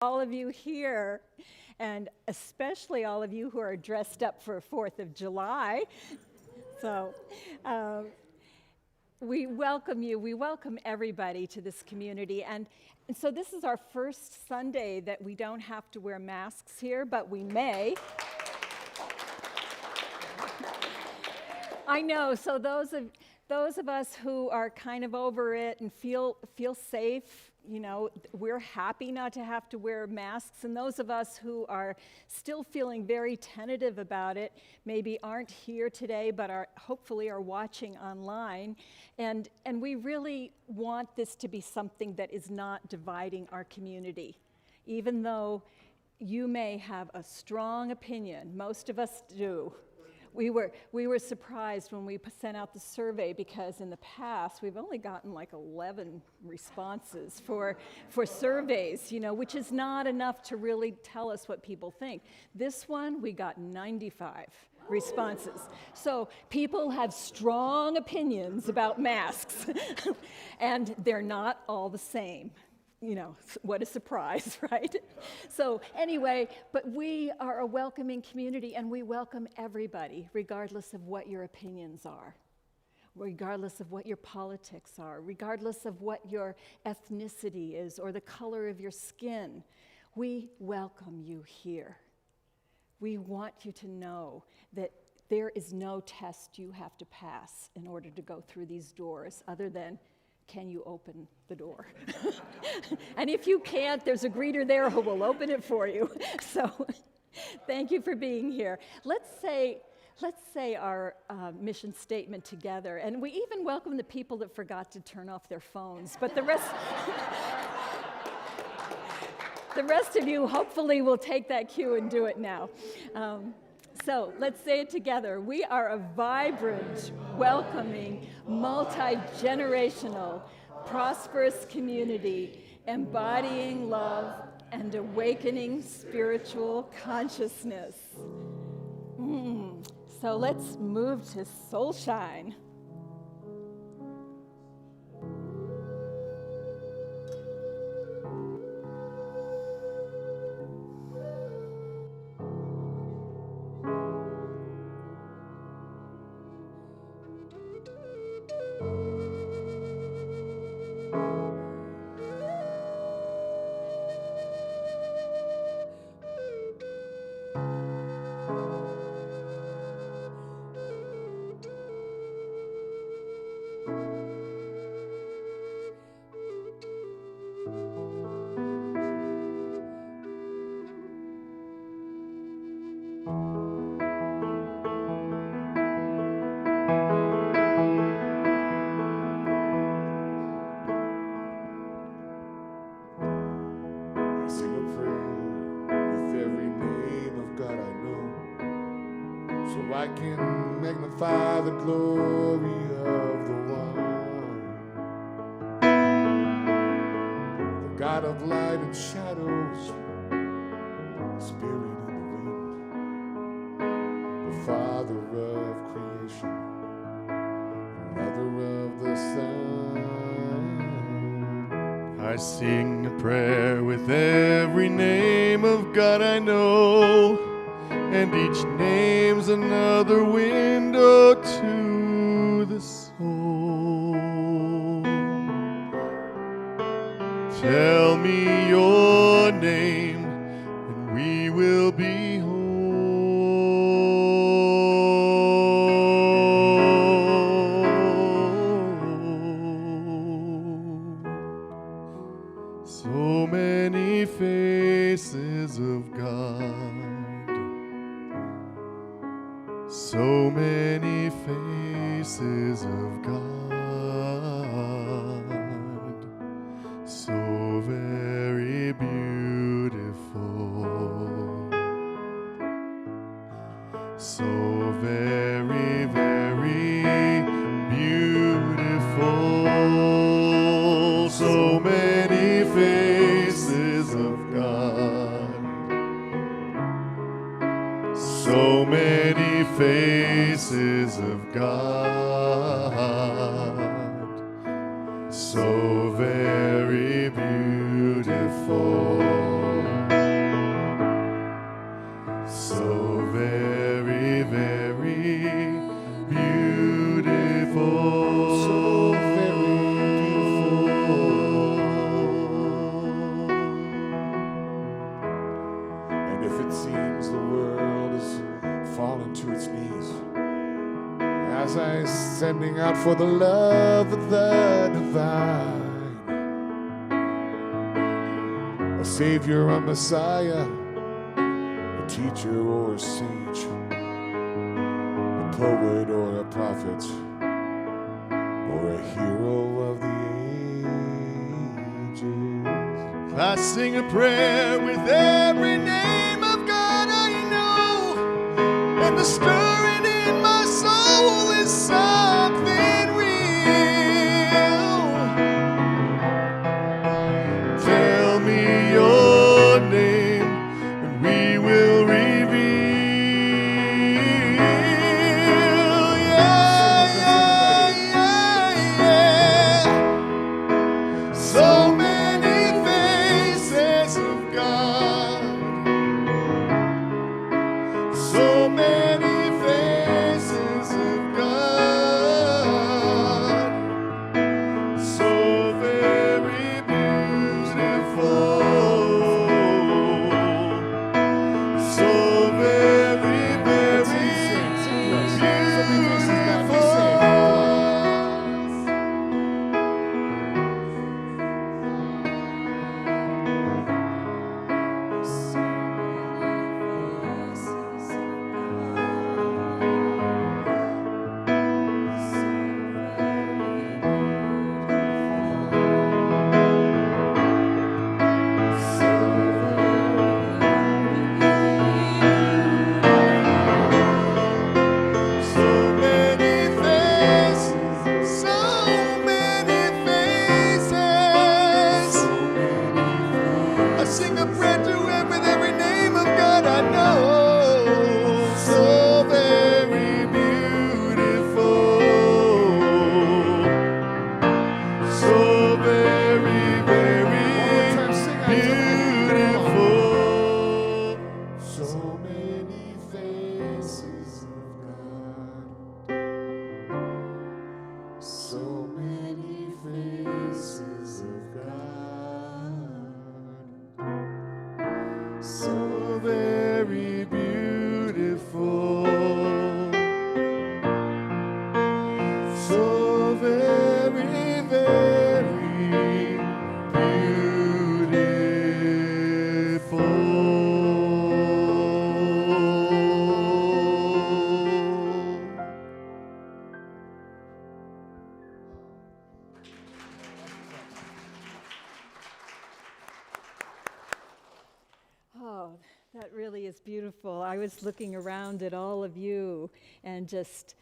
all of you here, and especially all of you who are dressed up for 4th of July. So we welcome you. We welcome everybody to this community. And so this is our first Sunday that we don't have to wear masks here, but we may. I know, so those of us who are kind of over it and feel safe, you know, we're happy not to have to wear masks. And those of us who are still feeling very tentative about it, maybe aren't here today, but hopefully are watching online. And we really want this to be something that is not dividing our community. Even though you may have a strong opinion, most of us do. We were surprised when we sent out the survey, because in the past we've only gotten like 11 responses for surveys, you know, which is not enough to really tell us what people think. This one, we got 95 responses. So people have strong opinions about masks, and they're not all the same. You know, what a surprise, right? So anyway, but we are a welcoming community, and we welcome everybody, regardless of what your opinions are, regardless of what your politics are, regardless of what your ethnicity is or the color of your skin. We welcome you here. We want you to know that there is no test you have to pass in order to go through these doors, other than, can you open the door? And if you can't, there's a greeter there who will open it for you. So thank you for being here. Let's say our mission statement together. And we even welcome the people that forgot to turn off their phones. But the rest of you hopefully will take that cue and do it now. So let's say it together. We are a vibrant, welcoming, multi-generational, prosperous community embodying love and awakening spiritual consciousness. So let's move to Soul Shine. I can magnify the glory of the one, the God of light and shadows, the Spirit in the wind, the Father of creation, Mother of the sun. I sing a prayer with every name of God I know, and each name's another window to the soul. Tell me your name, and we will be whole. So many faces of God, so many faces of God, so very beautiful, so very, very beautiful, so many faces of God, so many faces of God, so very beautiful. as I'm sending out for the love of the divine, a savior, a messiah, a teacher or a sage, a poet or a prophet, or a hero of the ages. I sing a prayer with every name of God I know, and the stirring in my soul is something real. Tell me your name, and we will reveal. Yeah, yeah, yeah, yeah. So many faces of God. So many faces of God. So very beautiful. So very, very so many faces, so many faces. I sing a prayer to him with every name of God I know. So very beautiful. So very, very beautiful. So many faces of God. So many faces of God. So very beautiful. So very, very beautiful. Oh, that really is beautiful. I was looking around at all of you and just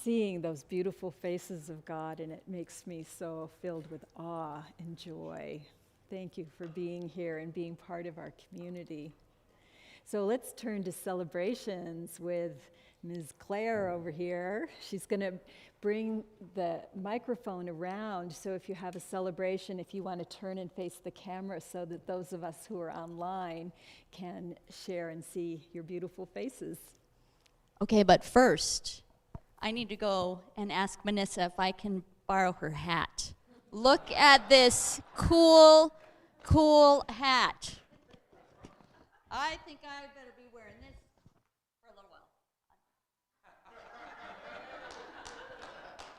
seeing those beautiful faces of God, and it makes me so filled with awe and joy. Thank you for being here and being part of our community. So let's turn to celebrations with Ms. Claire over here. She's going to bring the microphone around, so if you have a celebration, if you want to turn and face the camera so that those of us who are online can share and see your beautiful faces. Okay, but first, I need to go and ask Vanessa if I can borrow her hat. Look at this cool, cool hat. I think I better be wearing this for a little while.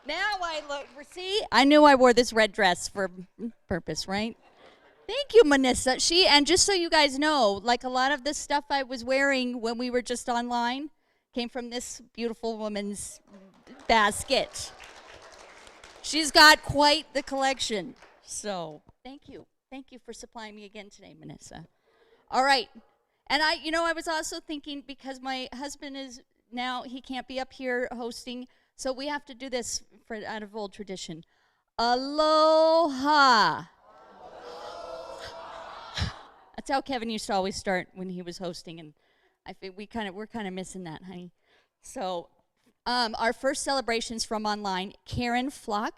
Now I look, see? I knew I wore this red dress for purpose, right? Thank you, Vanessa. And just so you guys know, like a lot of the stuff I was wearing when we were just online came from this beautiful woman's basket. She's got quite the collection. So thank you. Thank you for supplying me again today, Vanessa. All right. And I was also thinking, because my husband is now, he can't be up here hosting, so we have to do this out of old tradition. Aloha. That's how Kevin used to always start when he was hosting, and I think we're kind of missing that, honey. So our first celebrations from online, Karen Flock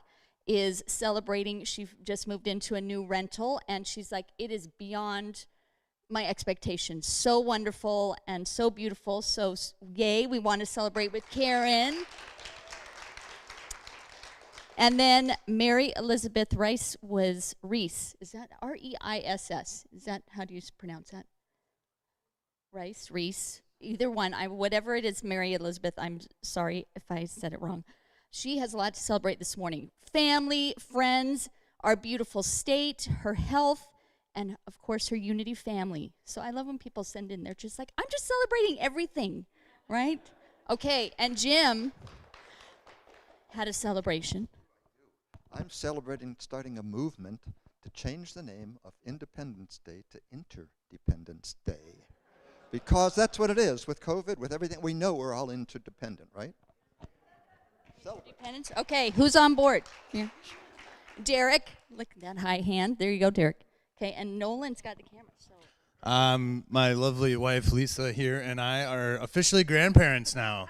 is celebrating. She just moved into a new rental, and she's like, it is beyond my expectations. So wonderful and so beautiful. So yay, we want to celebrate with Karen. And then Mary Elizabeth Reese. Is that R-E-I-S-S? Is that, how do you pronounce that? Reese. either one, whatever it is, Mary Elizabeth, I'm sorry if I said it wrong. She has a lot to celebrate this morning. Family, friends, our beautiful state, her health, and of course her Unity family. So I love when people send in, they're just like, I'm just celebrating everything, right? Okay, and Jim had a celebration. I'm celebrating starting a movement to change the name of Independence Day to Interdependence Day. Because that's what it is with COVID, with everything. We know we're all interdependent, right? Independence? Okay, who's on board? Here. Derek, look at that high hand. There you go, Derek. Okay, and Nolan's got the camera. So. My lovely wife Lisa here and I are officially grandparents now.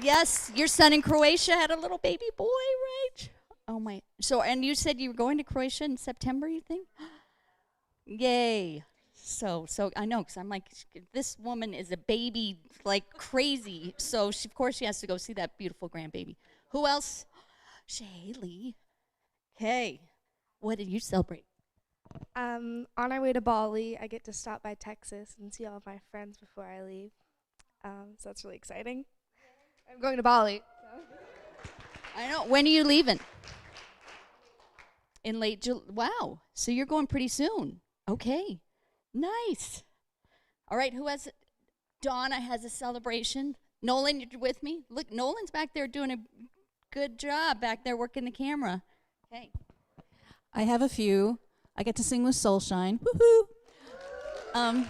Yes, your son in Croatia had a little baby boy, right? Oh my. So, and you said you were going to Croatia in September, you think? Yay. So I know, because I'm like, this woman is a baby like crazy. So, of course, she has to go see that beautiful grandbaby. Who else? Shaylee. Okay. What did you celebrate? On our way to Bali, I get to stop by Texas and see all of my friends before I leave. So that's really exciting. I'm going to Bali. So. I know. When are you leaving? In late July. Wow. So you're going pretty soon. Okay. Nice. All right. Who has it? Donna has a celebration. Nolan, you're with me? Look, Nolan's back there doing a good job back there working the camera. Okay. I have a few. I get to sing with Soulshine. Woohoo!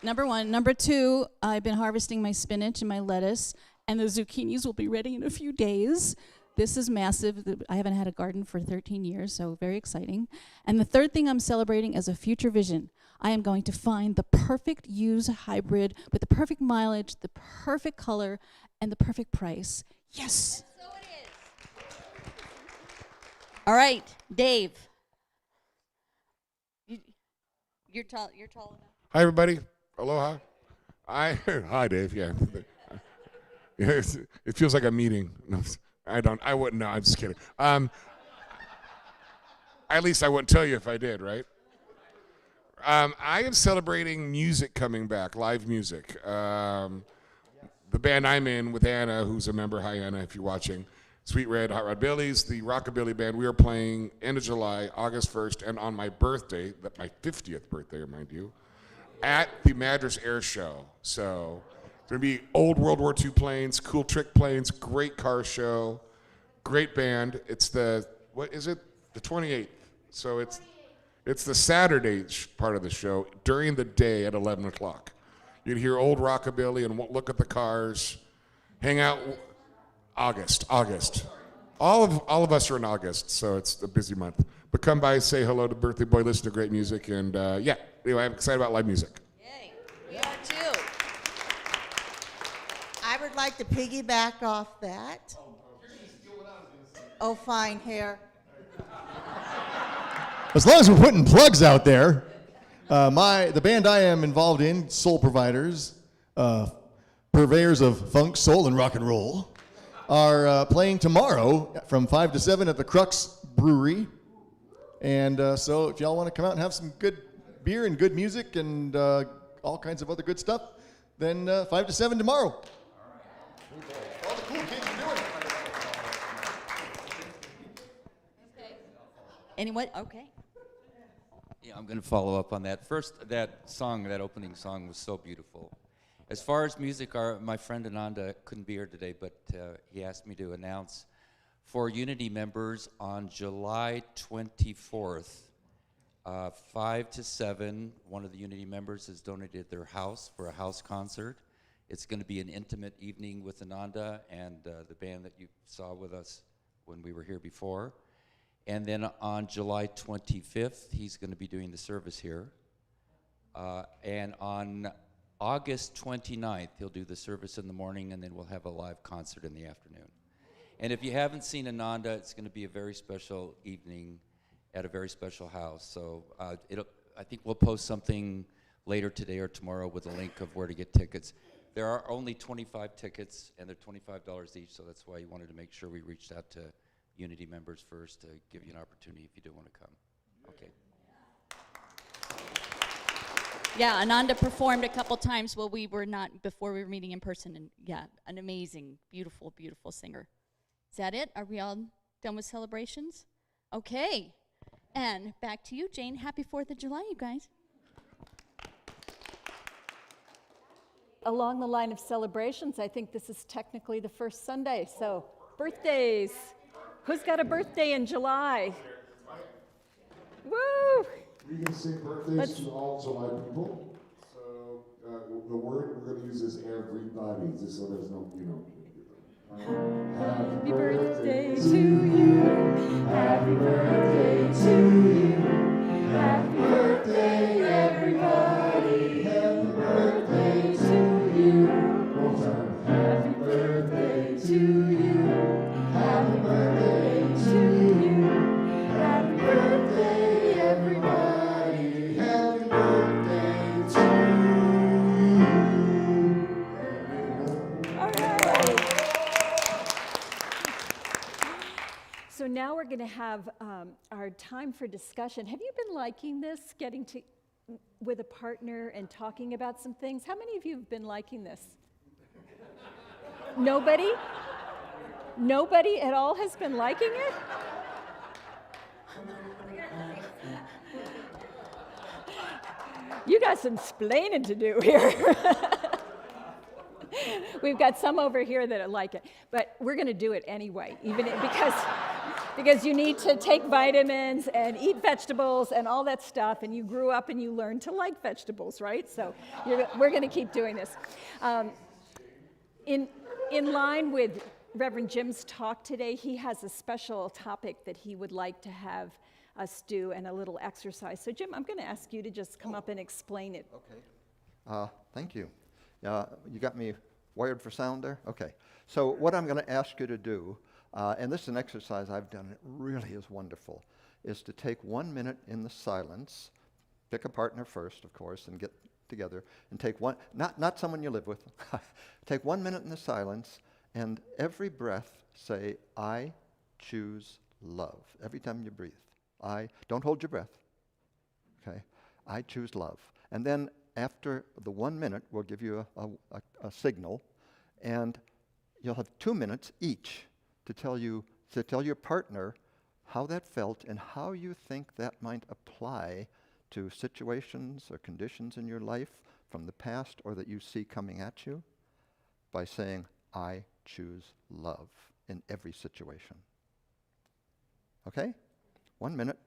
Number one. Number two, I've been harvesting my spinach and my lettuce, and the zucchinis will be ready in a few days. This is massive. I haven't had a garden for 13 years, so very exciting. And the third thing I'm celebrating is a future vision. I am going to find the perfect used hybrid with the perfect mileage, the perfect color, and the perfect price. Yes! So it is. All right, Dave. You're tall enough. Hi, everybody. Aloha. Hi, Dave. Yeah. Yeah, it feels like a meeting. No, I wouldn't know. I'm just kidding. At least I wouldn't tell you if I did, right? I am celebrating music coming back, live music. The band I'm in with Anna, who's a member, hi Anna, if you're watching, Sweet Red, Hot Rod Billy's, the Rockabilly Band. We are playing end of July, August 1st, and on my birthday, my 50th birthday, mind you, at the Madras Air Show. So it's going to be old World War II planes, cool trick planes, great car show, great band. It's the 28th. So it's the Saturday part of the show during the day at 11 o'clock. You can hear old rockabilly and look at the cars, hang out. August. All of us are in August, so it's a busy month. But come by, say hello to Birthday Boy, listen to great music, and anyway, I'm excited about live music. Yay. We are too. I would like to piggyback off that. Oh, fine, hair. As long as we're putting plugs out there, the band I am involved in, Soul Providers, purveyors of funk, soul, and rock and roll, are playing tomorrow from 5 to 7 at the Crux Brewery. And so if y'all want to come out and have some good beer and good music and all kinds of other good stuff, then 5 to 7 tomorrow. All the cool kids are doing it. Anyone? Okay. Yeah, I'm going to follow up on that. First, that opening song was so beautiful. As far as music, my friend Ananda couldn't be here today, but he asked me to announce for Unity members on July 24th, 5 to 7, one of the Unity members has donated their house for a house concert. It's going to be an intimate evening with Ananda and the band that you saw with us when we were here before. And then on July 25th, he's going to be doing the service here. And on August 29th, he'll do the service in the morning, and then we'll have a live concert in the afternoon. And if you haven't seen Ananda, it's going to be a very special evening at a very special house. So I think we'll post something later today or tomorrow with a link of where to get tickets. There are only 25 tickets, and they're $25 each, so that's why you wanted to make sure we reached out to Unity members first to give you an opportunity if you do want to come. Okay. Yeah, Ananda performed a couple times while we were not, before we were meeting in person, and yeah, an amazing, beautiful, beautiful singer. Is that it? Are we all done with celebrations? Okay. And back to you, Jane. Happy 4th of July, you guys. Along the line of celebrations, I think this is technically the first Sunday, so birthdays. Who's got a birthday in July? Woo! We can say birthdays to all July people. So the word we're going to use is everybody, just so there's no, Happy birthday to you. Happy birthday to you. Happy birthday, everybody. Happy birthday to you. Happy birthday to you. Happy birthday to you. Happy birthday, everybody. Happy birthday to you. All right. So now we're going to have our time for discussion. Have you been liking this, getting to with a partner and talking about some things? How many of you have been liking this? Nobody? Nobody at all has been liking it? You got some splaining to do here. We've got some over here that like it, but we're going to do it anyway, because you need to take vitamins and eat vegetables and all that stuff, and you grew up and you learned to like vegetables, right? So we're going to keep doing this. In line with Reverend Jim's talk today, he has a special topic that he would like to have us do and a little exercise. So Jim, I'm going to ask you to just come up and explain it. Okay. Thank you. You got me wired for sound there? Okay. So what I'm going to ask you to do, and this is an exercise I've done, it really is wonderful, is to take 1 minute in the silence, pick a partner first, of course, and get together, and take one, not someone you live with, take 1 minute in the silence, and every breath say, I choose love. Every time you breathe. Don't hold your breath. Okay? I choose love. And then after the 1 minute, we'll give you a signal, and you'll have 2 minutes each to tell your partner how that felt and how you think that might apply to situations or conditions in your life from the past or that you see coming at you by saying, I choose love in every situation. Okay? 1 minute.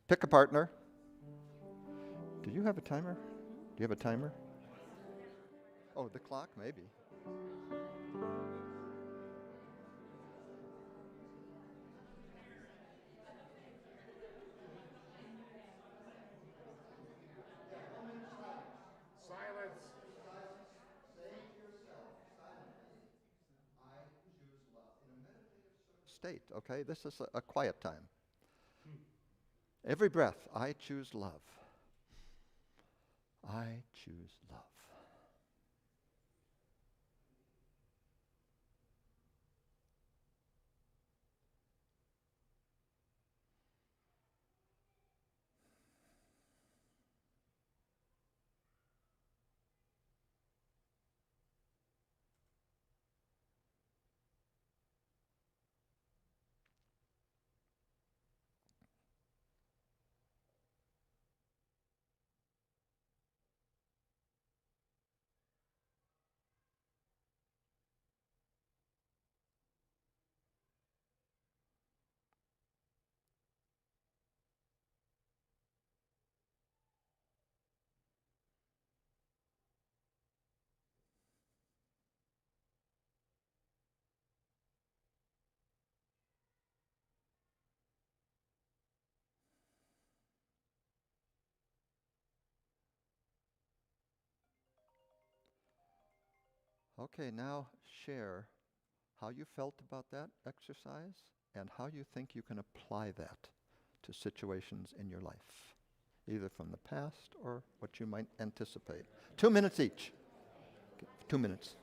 Pick a partner. Do you have a timer? Do you have a timer? Oh, the clock, maybe. Silence. State, okay? This is a quiet time. Every breath, I choose love. I choose love. Okay, now share how you felt about that exercise and how you think you can apply that to situations in your life, either from the past or what you might anticipate. 2 minutes each. 2 minutes.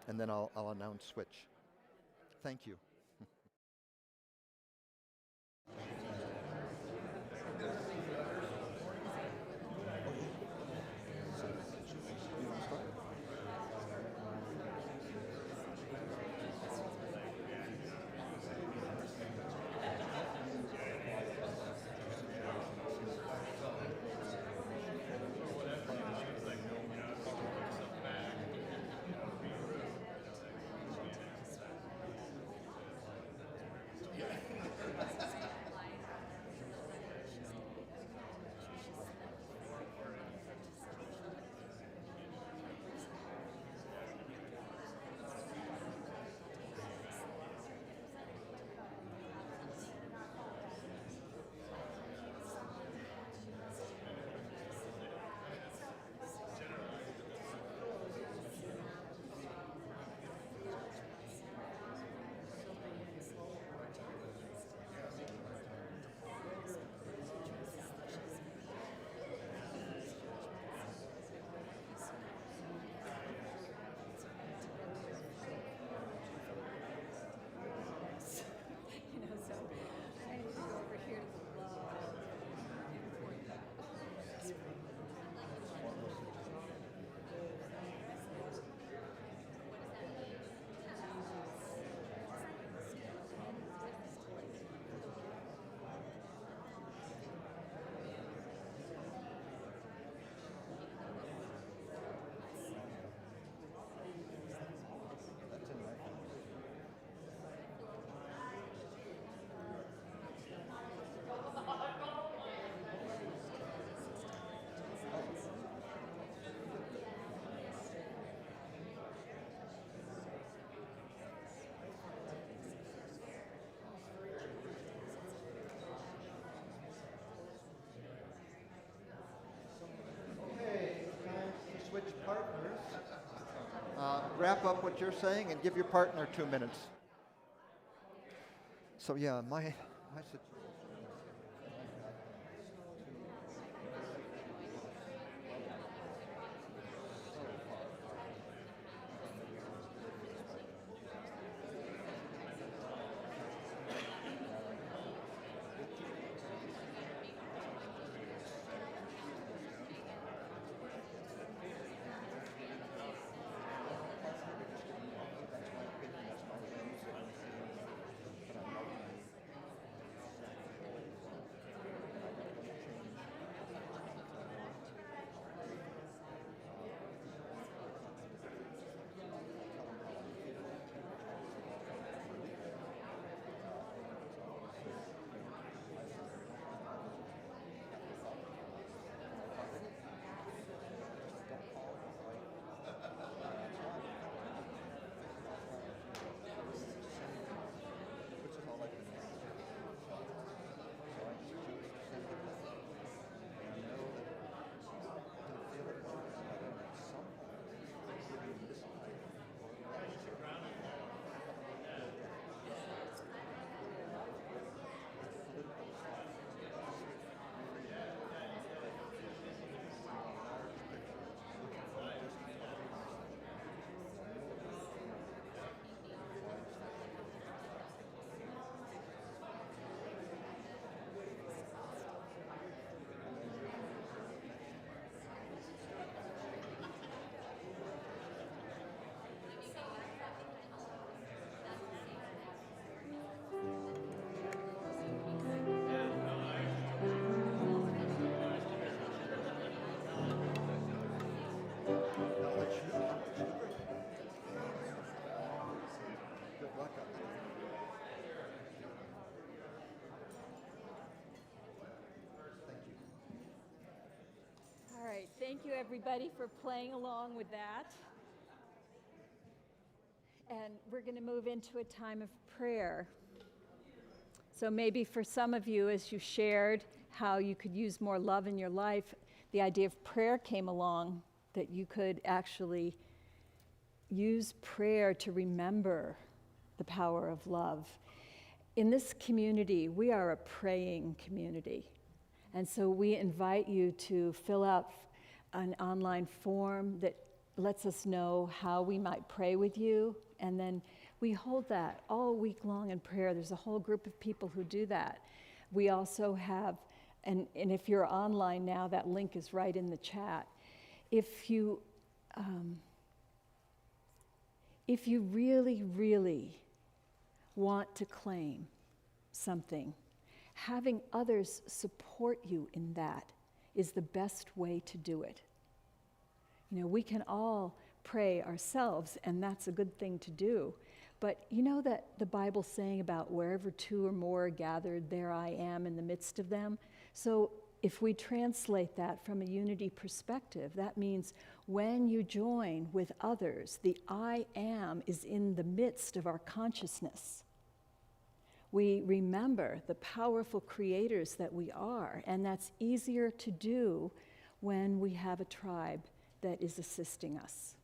And then I'll announce switch. Thank you. switch partners. Wrap up what you're saying and give your partner 2 minutes. So yeah, my situation. All right, thank you everybody for playing along with that. And we're going to move into a time of prayer. So maybe for some of you, as you shared how you could use more love in your life, the idea of prayer came along, that you could actually use prayer to remember the power of love. In this community, we are a praying community. And so we invite you to fill out an online form that lets us know how we might pray with you. And then we hold that all week long in prayer. There's a whole group of people who do that. We also have, and if you're online now, that link is right in the chat. If you really, really want to claim something, having others support you in that is the best way to do it. You know, we can all pray ourselves, and that's a good thing to do. But you know that the Bible's saying about wherever two or more are gathered, there I am in the midst of them. So if we translate that from a unity perspective, that means when you join with others, the I am is in the midst of our consciousness. We remember the powerful creators that we are, and that's easier to do when we have a tribe that is assisting us.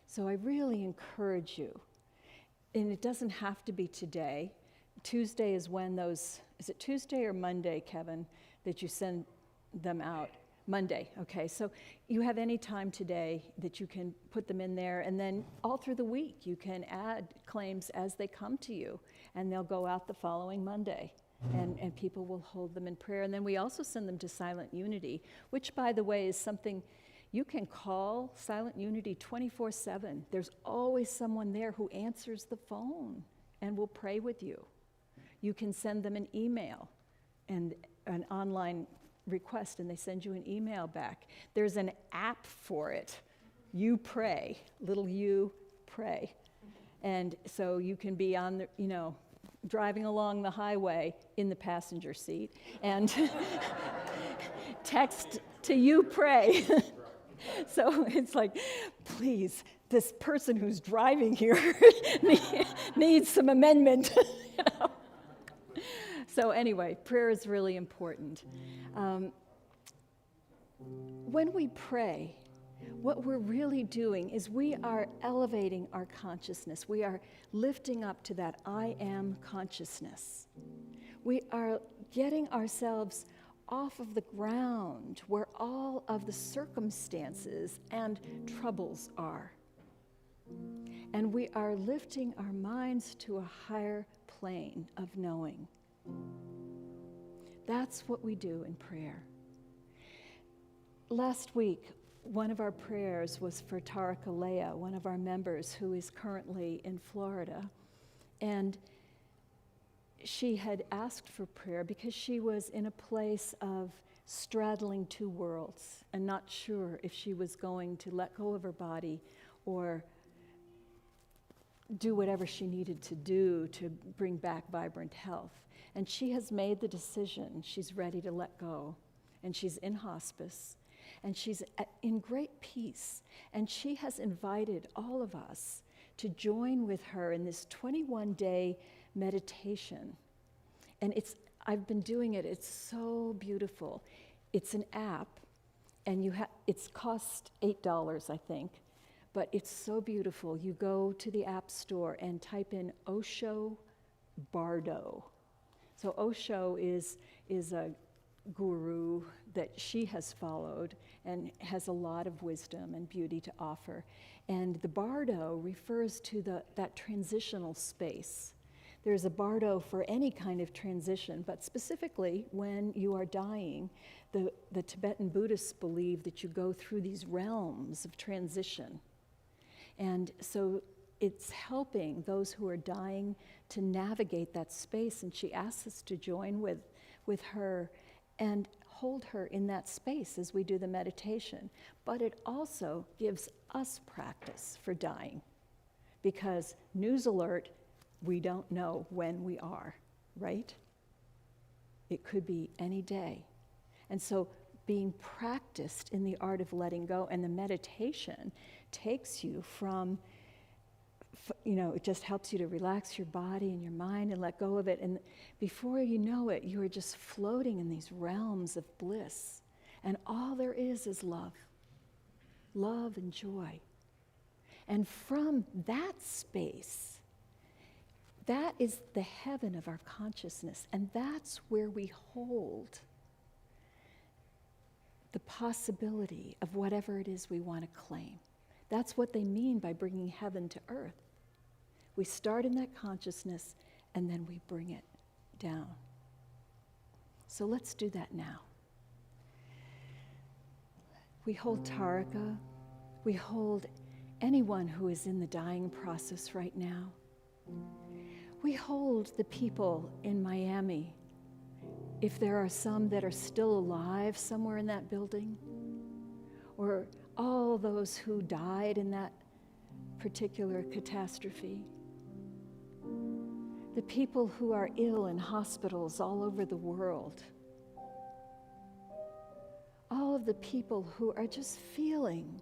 So I really encourage you, and it doesn't have to be today. Tuesday is when those, is it Tuesday or Monday, Kevin, that you send them out? Monday, okay. So you have any time today that you can put them in there, and then all through the week you can add claims as they come to you, and they'll go out the following Monday, and people will hold them in prayer. And then we also send them to Silent Unity, which, by the way, is something you can call Silent Unity 24/7. There's always someone there who answers the phone and will pray with you. You can send them an email and an online request, and they send you an email back. There's an app for it. You Pray, little you pray. And so you can be on the, driving along the highway in the passenger seat and text to You Pray. So it's like, please, this person who's driving here needs some amendment. So anyway, prayer is really important. When we pray, what we're really doing is we are elevating our consciousness. We are lifting up to that I am consciousness. We are getting ourselves off of the ground where all of the circumstances and troubles are. And we are lifting our minds to a higher plane of knowing. That's what we do in prayer. Last week, one of our prayers was for Tarika Leah, one of our members who is currently in Florida. And she had asked for prayer because she was in a place of straddling two worlds and not sure if she was going to let go of her body or do whatever she needed to do to bring back vibrant health. And she has made the decision. She's ready to let go. And she's in hospice. And she's in great peace. And she has invited all of us to join with her in this 21-day meditation. And I've been doing it. It's so beautiful. It's an app, and it's cost $8, I think. But it's so beautiful. You go to the App Store and type in Osho Bardo. So Osho is a guru that she has followed and has a lot of wisdom and beauty to offer. And the Bardo refers to that transitional space. There's a Bardo for any kind of transition, but specifically when you are dying, the Tibetan Buddhists believe that you go through these realms of transition. And so it's helping those who are dying to navigate that space. And she asks us to join with her and hold her in that space as we do the meditation. But it also gives us practice for dying. Because news alert, we don't know when we are, right? It could be any day. And so being practiced in the art of letting go, and the meditation takes you from, it just helps you to relax your body and your mind and let go of it. And before you know it, you are just floating in these realms of bliss. And all there is love and joy. And from that space, that is the heaven of our consciousness. And that's where we hold the possibility of whatever it is we want to claim. That's what they mean by bringing heaven to earth. We start in that consciousness, and then we bring it down. So let's do that now. We hold Tarika. We hold anyone who is in the dying process right now. We hold the people in Miami, if there are some that are still alive somewhere in that building, or all those who died in that particular catastrophe. The people who are ill in hospitals all over the world. All of the people who are just feeling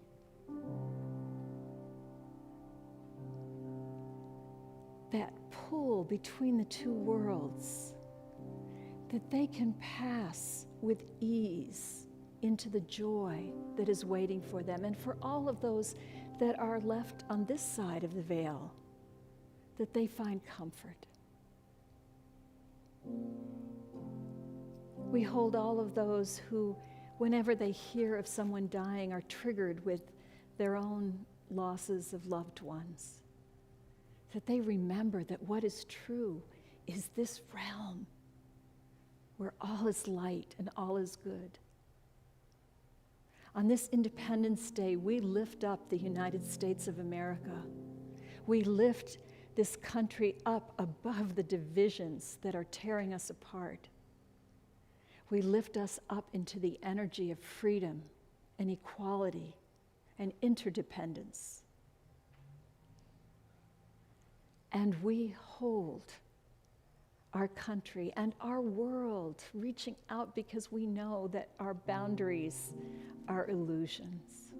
that pull between the two worlds, that they can pass with ease into the joy that is waiting for them. And for all of those that are left on this side of the veil, that they find comfort. We hold all of those who, whenever they hear of someone dying, are triggered with their own losses of loved ones. That they remember that what is true is this realm where all is light and all is good. On this Independence Day, we lift up the United States of America. We lift this country up above the divisions that are tearing us apart. We lift us up into the energy of freedom and equality and interdependence. And we hold our country and our world reaching out because we know that our boundaries are illusions.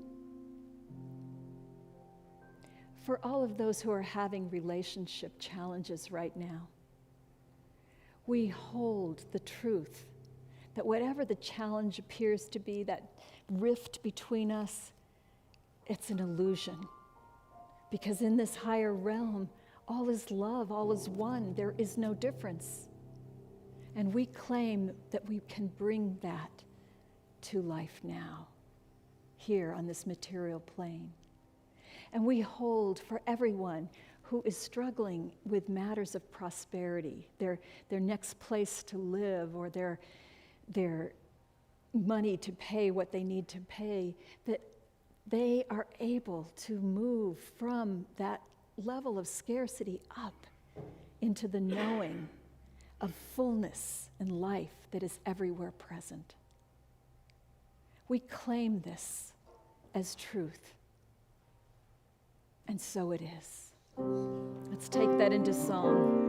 For all of those who are having relationship challenges right now, we hold the truth that whatever the challenge appears to be, that rift between us, it's an illusion. Because in this higher realm, all is love, all is one. There is no difference. And we claim that we can bring that to life now, here on this material plane. And we hold for everyone who is struggling with matters of prosperity, their next place to live, or their money to pay what they need to pay, that they are able to move from that level of scarcity up into the knowing of fullness and life that is everywhere present. We claim this as truth, and so it is. Let's take that into song.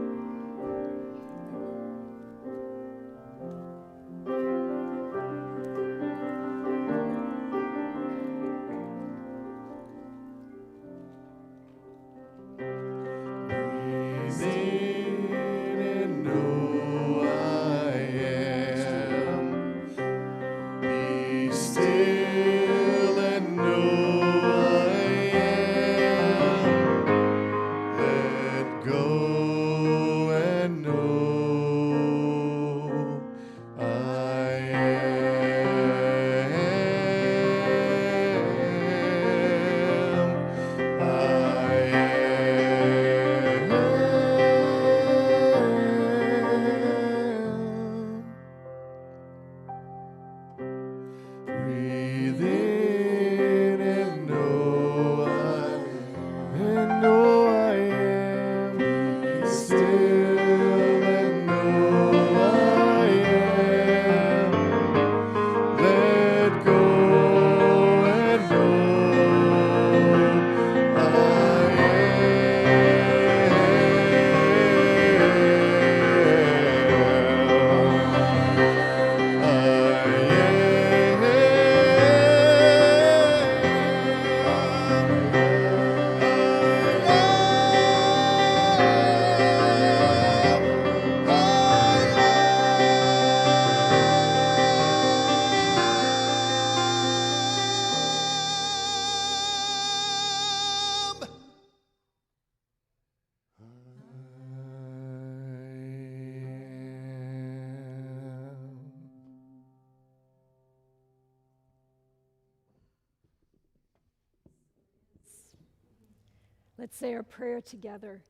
Let's say our prayer together.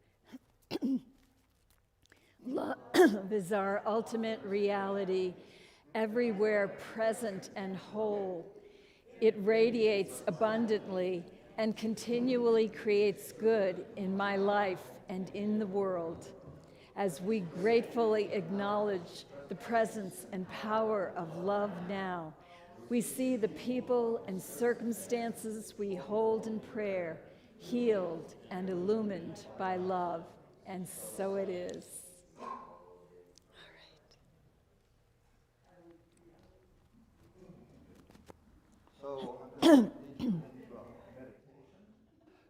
Love is our ultimate reality, everywhere present and whole. It radiates abundantly and continually creates good in my life and in the world. As we gratefully acknowledge the presence and power of love now, we see the people and circumstances we hold in prayer healed and illumined by love, and so it is.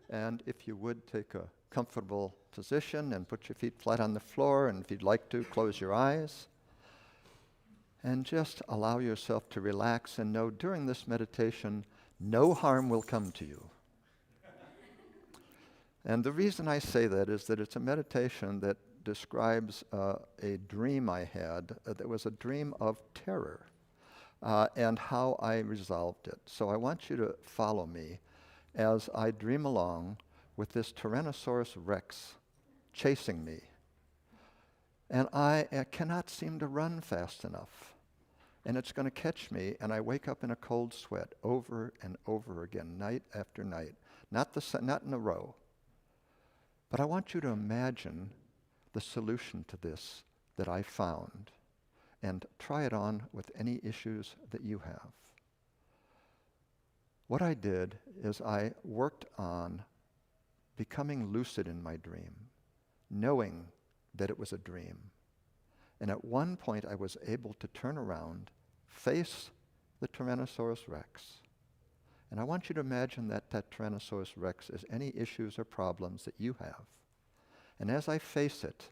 And if you would, take a comfortable position and put your feet flat on the floor, and if you'd like to, close your eyes. And just allow yourself to relax and know during this meditation, no harm will come to you. And the reason I say that is that it's a meditation that describes a dream I had that was a dream of terror and how I resolved it. So I want you to follow me as I dream along with this Tyrannosaurus Rex chasing me. And I cannot seem to run fast enough. And it's going to catch me, and I wake up in a cold sweat over and over again, night after night. Not in a row. But I want you to imagine the solution to this that I found and try it on with any issues that you have. What I did is I worked on becoming lucid in my dream, knowing that it was a dream. And at one point I was able to turn around, face the Tyrannosaurus Rex. And I want you to imagine that Tyrannosaurus Rex is any issues or problems that you have. And as I face it,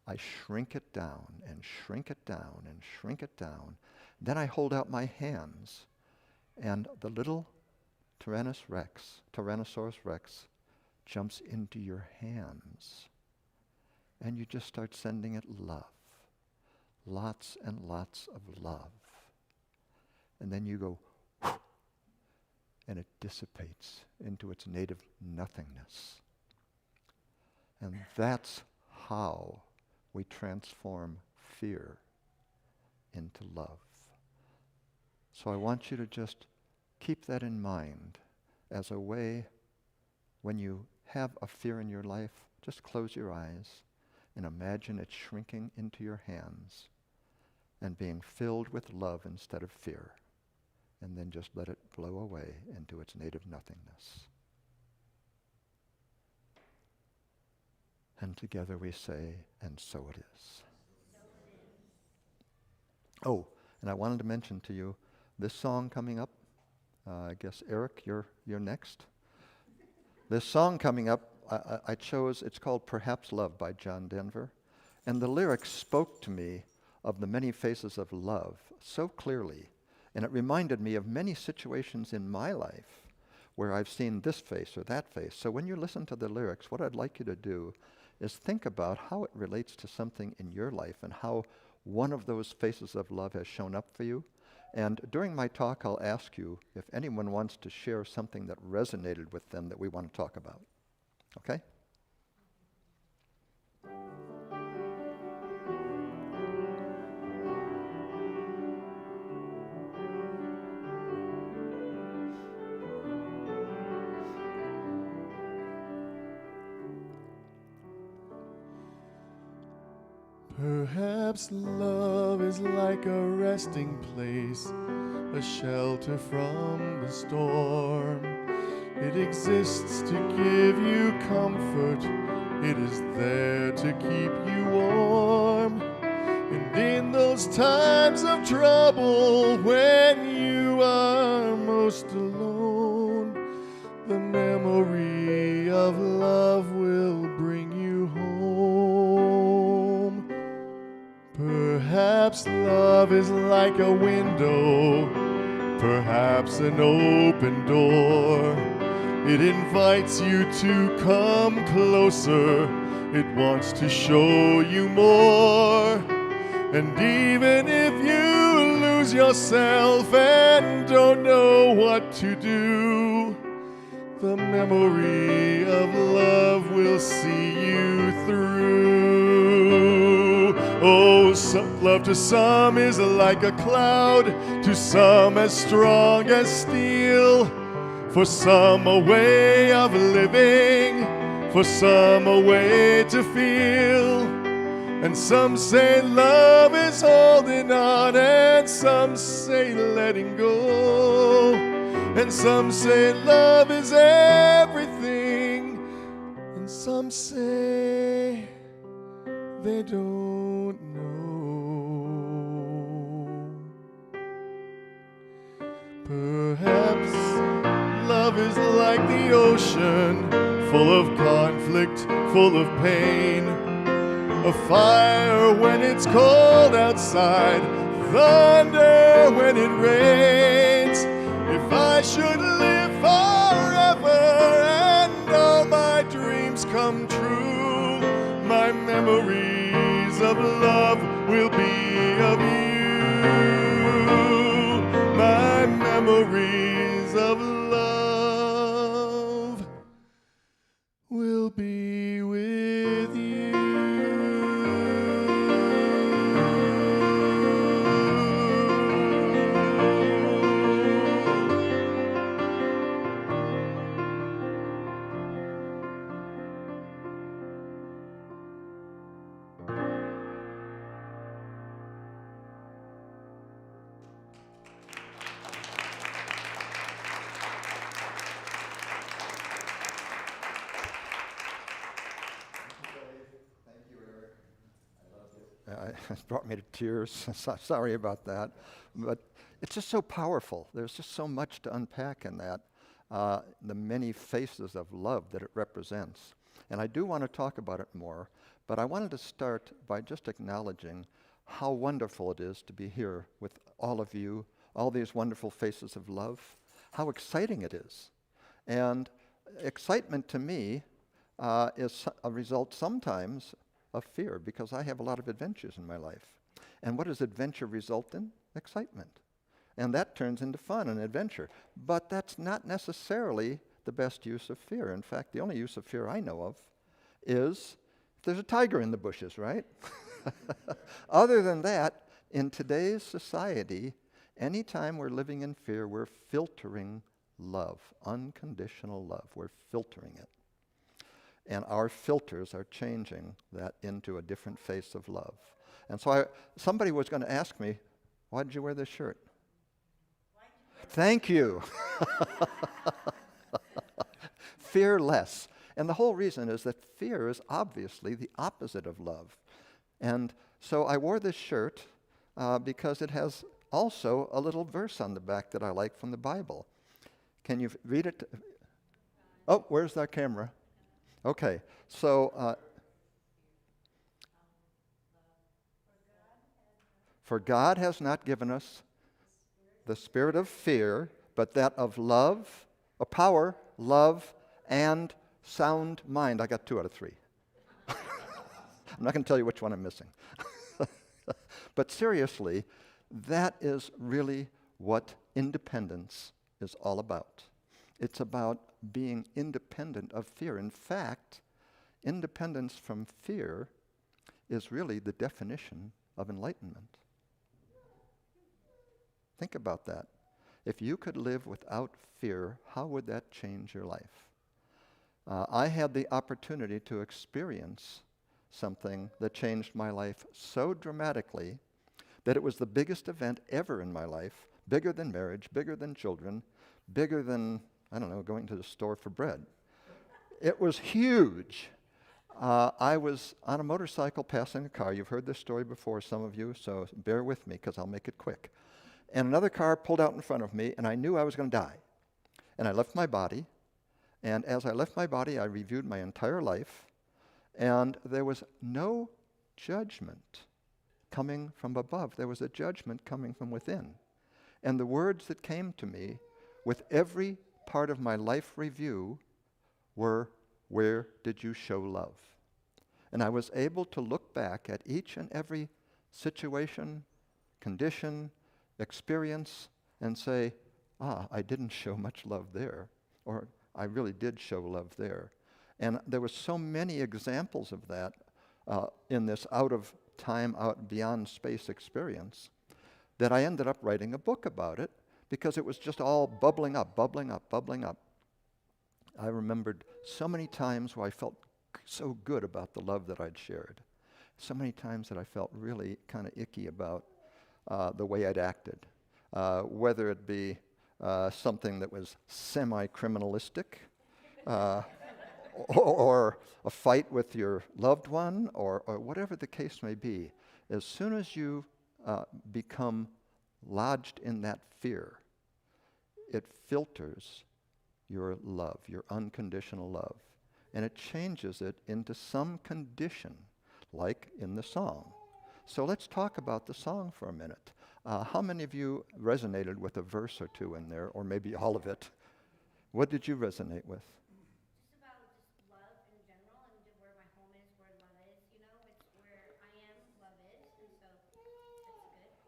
I shrink it down and shrink it down and shrink it down. Then I hold out my hands, and the little Tyrannosaurus Rex jumps into your hands, and you just start sending it love. Lots and lots of love. And then you go, whoosh, and it dissipates into its native nothingness. And that's how we transform fear into love. So I want you to just keep that in mind as a way, when you have a fear in your life, just close your eyes and imagine it shrinking into your hands and being filled with love instead of fear. And then just let it blow away into its native nothingness. And together we say, and so it is. Oh, and I wanted to mention to you, this song coming up, I guess, Eric, you're next. This song coming up, I chose, it's called Perhaps Love by John Denver. And the lyrics spoke to me of the many faces of love so clearly. And it reminded me of many situations in my life where I've seen this face or that face. So when you listen to the lyrics, what I'd like you to do is think about how it relates to something in your life and how one of those faces of love has shown up for you. And during my talk, I'll ask you if anyone wants to share something that resonated with them that we want to talk about. Okay? Perhaps love is like a resting place, a shelter from the storm. It exists to give you comfort. It is there to keep you warm. And in those times of trouble, when you are most alone, the memory of love will bring you home. Perhaps love is like a window, perhaps an open door. It invites you to come closer. It wants to show you more. And even if you lose yourself and don't know what to do, the memory of love will see you through. Oh, love to some is like a cloud, to some as strong as steel. For some a way of living, for some a way to feel. And some say love is holding on, and some say letting go. And some say love is everything, and some say they don't know. Perhaps love is like the ocean, full of conflict, full of pain. A fire when it's cold outside, thunder when it rains. If I should live forever and all my dreams come true, my memories of love will be of you. My memories of love will be with you. It brought me to tears. Sorry about that. But it's just so powerful. There's just so much to unpack in that, the many faces of love that it represents. And I do want to talk about it more, but I wanted to start by just acknowledging how wonderful it is to be here with all of you, all these wonderful faces of love, how exciting it is. And excitement to me is a result sometimes of fear, because I have a lot of adventures in my life. And what does adventure result in? Excitement. And that turns into fun and adventure. But that's not necessarily the best use of fear. In fact, the only use of fear I know of is if there's a tiger in the bushes, right? Other than that, in today's society, anytime we're living in fear, we're filtering love, unconditional love. We're filtering it. And our filters are changing that into a different face of love. And so somebody was going to ask me, why did you wear this shirt? Thank you. Fearless. And the whole reason is that fear is obviously the opposite of love. And so I wore this shirt because it has also a little verse on the back that I like from the Bible. Can you read it? Oh, where's that camera? Okay, so for God has not given us the spirit of fear, but that of love, a power, love, and sound mind. I got 2 out of 3. I'm not going to tell you which one I'm missing. But seriously, that is really what independence is all about. It's about being independent of fear. In fact, independence from fear is really the definition of enlightenment. Think about that. If you could live without fear, how would that change your life? I had the opportunity to experience something that changed my life so dramatically that it was the biggest event ever in my life, bigger than marriage, bigger than children, bigger than, I don't know, going to the store for bread. It was huge. I was on a motorcycle passing a car. You've heard this story before, some of you, so bear with me because I'll make it quick. And another car pulled out in front of me, and I knew I was going to die. And I left my body, and as I left my body, I reviewed my entire life, and there was no judgment coming from above. There was a judgment coming from within. And the words that came to me with every part of my life review were, where did you show love? And I was able to look back at each and every situation, condition, experience, and say, I didn't show much love there, or I really did show love there. And there were so many examples of that in this out of time, out beyond space experience, that I ended up writing a book about it because it was just all bubbling up, bubbling up, bubbling up. I remembered so many times where I felt so good about the love that I'd shared. So many times that I felt really kind of icky about the way I'd acted, whether it be something that was semi-criminalistic, or a fight with your loved one, or whatever the case may be. As soon as you become lodged in that fear, it filters your love, your unconditional love, and it changes it into some condition, like in the song. So let's talk about the song for a minute. How many of you resonated with a verse or two in there, or maybe all of it? What did you resonate with? Just about just love in general, and where my home is, where love is, it's where I am, love is, and so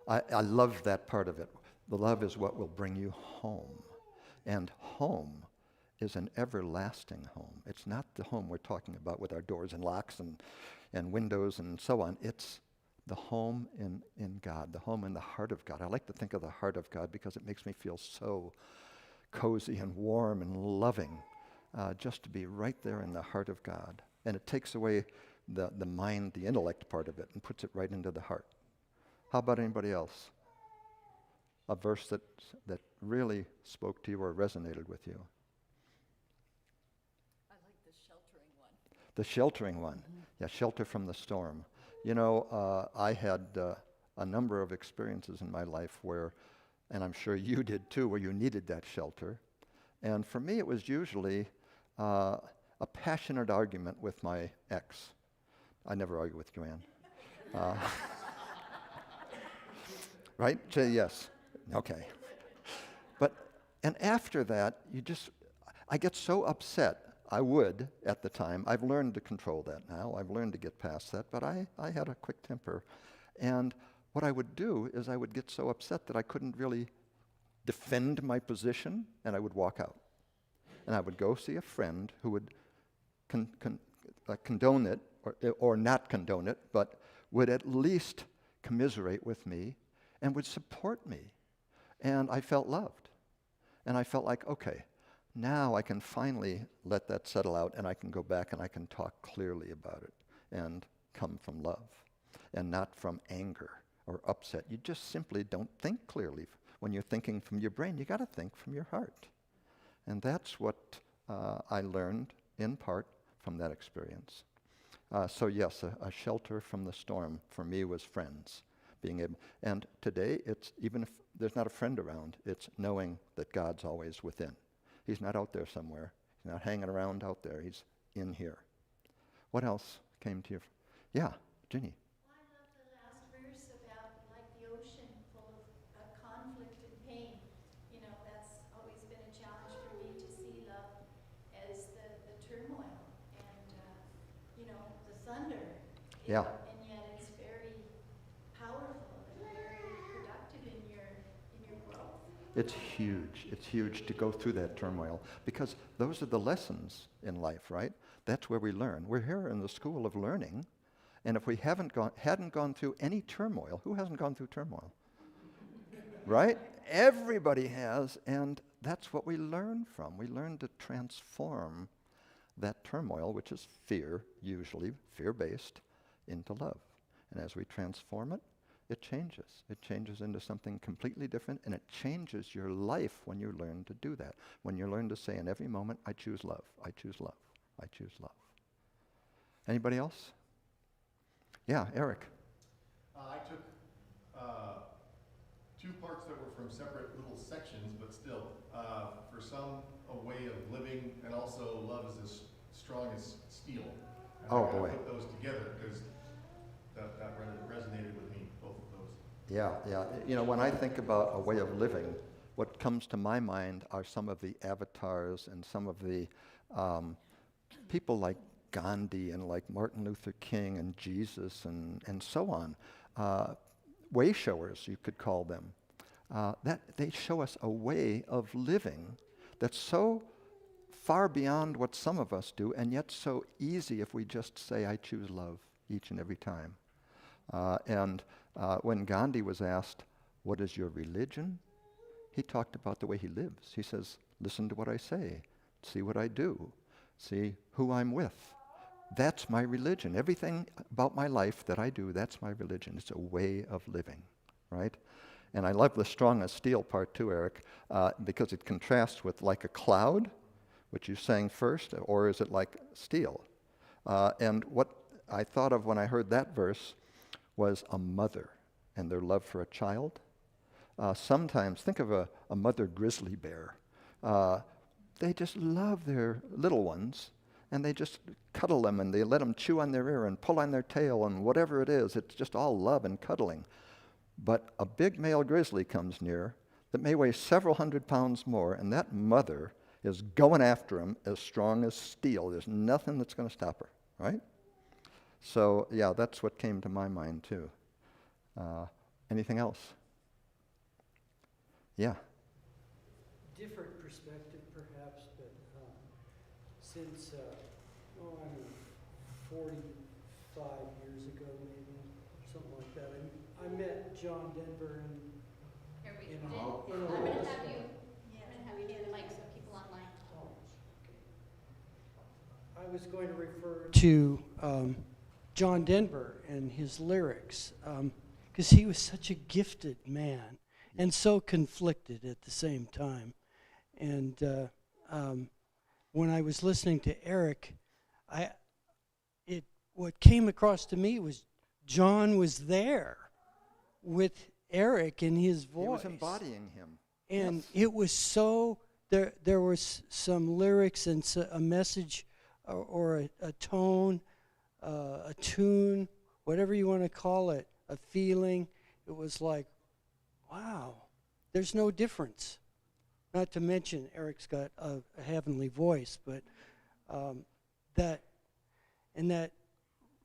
that's good. I love that part of it. The love is what will bring you home. And home is an everlasting home. It's not the home we're talking about with our doors and locks and windows and so on. It's the home in God, the home in the heart of God. I like to think of the heart of God because it makes me feel so cozy and warm and loving, just to be right there in the heart of God. And it takes away the mind, the intellect part of it, and puts it right into the heart. How about anybody else? A verse that really spoke to you or resonated with you? I like the sheltering one. The sheltering one. Mm-hmm. Yeah, shelter from the storm. I had a number of experiences in my life where, and I'm sure you did too, where you needed that shelter. And for me, it was usually a passionate argument with my ex. I never argue with Joanne. Right? Say yes. Okay. And after that, I get so upset. I would at the time. I've learned to control that now. I've learned to get past that, but I had a quick temper. And what I would do is I would get so upset that I couldn't really defend my position, and I would walk out. And I would go see a friend who would condone it, or not condone it, but would at least commiserate with me and would support me. And I felt loved. And I felt like, okay, now I can finally let that settle out, and I can go back and I can talk clearly about it and come from love and not from anger or upset. You just simply don't think clearly. When you're thinking from your brain, you got to think from your heart. And that's what I learned in part from that experience. So yes, a shelter from the storm for me was friends. And today, it's even if there's not a friend around, it's knowing that God's always within. He's not out there somewhere. He's not hanging around out there. He's in here. What else came to you? Yeah, Ginny. Well, I love the last verse about like the ocean full of conflict and pain. You know, that's always been a challenge for me to see love as the turmoil and, you know, the thunder. Yeah. And yet it's very powerful and very productive in your growth. It's huge. It's huge to go through that turmoil because those are the lessons in life, right? That's where we learn. We're here in the school of learning, and if we hadn't gone through any turmoil, who hasn't gone through turmoil? Right? Everybody has, and that's what we learn from. We learn to transform that turmoil, which is fear, usually fear-based, into love. And as we transform it, it changes. It changes into something completely different, and it changes your life when you learn to do that. When you learn to say in every moment, I choose love, I choose love, I choose love. Anybody else? Yeah, Eric. I took two parts that were from separate little sections, but still, for some, a way of living, and also love is as strong as steel. And Oh, I boy. put those together because that resonated with me, both of those. Yeah. You know, when I think about a way of living, what comes to my mind are some of the avatars and some of the people like Gandhi and like Martin Luther King and Jesus and so on. Way showers, you could call them. That they show us a way of living that's so far beyond what some of us do, and yet so easy if we just say, I choose love each and every time. And when Gandhi was asked, what is your religion? He talked about the way he lives. He says, listen to what I say, see what I do, see who I'm with. That's my religion. Everything about my life that I do, that's my religion. It's a way of living, right? And I love the strong as steel part too, Eric, because it contrasts with like a cloud, which you sang first, or is it like steel? And what I thought of when I heard that verse was a mother and their love for a child. Sometimes, think of a mother grizzly bear. They just love their little ones, and they just cuddle them, and they let them chew on their ear and pull on their tail, and whatever it is, it's just all love and cuddling. But a big male grizzly comes near that may weigh several hundred pounds more, and that mother is going after him as strong as steel. There's nothing that's going to stop her, right? So, yeah, that's what came to my mind, too. Anything else? Yeah. Different perspective, perhaps, but since, 45 years ago, maybe, something like that, I met John Denver in I'm going to have you do the mic so people online. I was going to refer to John Denver and his lyrics, because he was such a gifted man and so conflicted at the same time. And when I was listening to Eric, what came across to me was John was there with Eric in his voice. He was embodying him. And yes. It was so, there was some lyrics and a message or a tone, a tune, whatever you want to call it, a feeling. It was like, wow, there's no difference. Not to mention Eric's got a heavenly voice, but that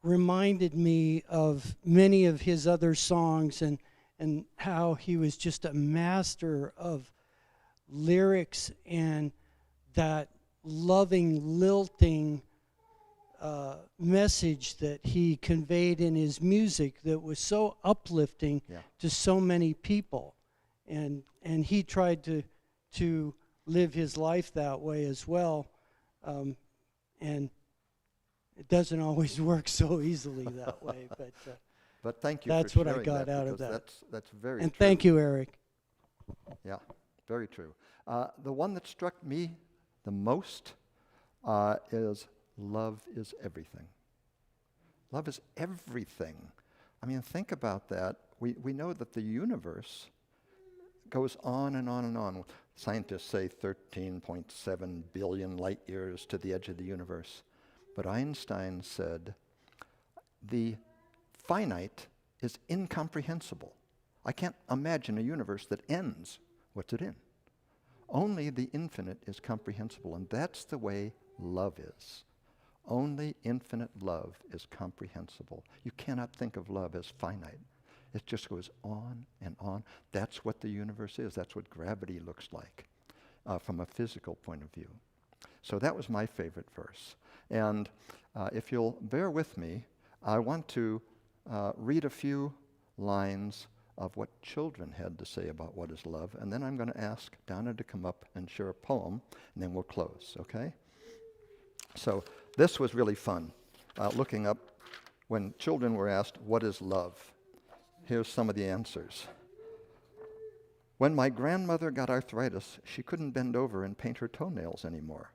reminded me of many of his other songs and how he was just a master of lyrics and that loving, lilting message that he conveyed in his music that was so uplifting to so many people. And he tried to live his life that way as well. And it doesn't always work so easily that way, but thank you. That's for what I sharing got that, out of because that. That's very and true. thank you, Eric. Yeah, very true. The one that struck me the most is love is everything. Love is everything. I mean, think about that. We know that the universe goes on and on and on. Scientists say 13.7 billion light years to the edge of the universe. But Einstein said, the finite is incomprehensible. I can't imagine a universe that ends. What's it in? Only the infinite is comprehensible, and that's the way love is. Only infinite love is comprehensible. You cannot think of love as finite. It just goes on and on. That's what the universe is. That's what gravity looks like from a physical point of view. So that was my favorite verse. And if you'll bear with me, I want to read a few lines of what children had to say about what is love, and then I'm going to ask Donna to come up and share a poem, and then we'll close, okay? So this was really fun, looking up when children were asked, what is love? Here's some of the answers. When my grandmother got arthritis, she couldn't bend over and paint her toenails anymore.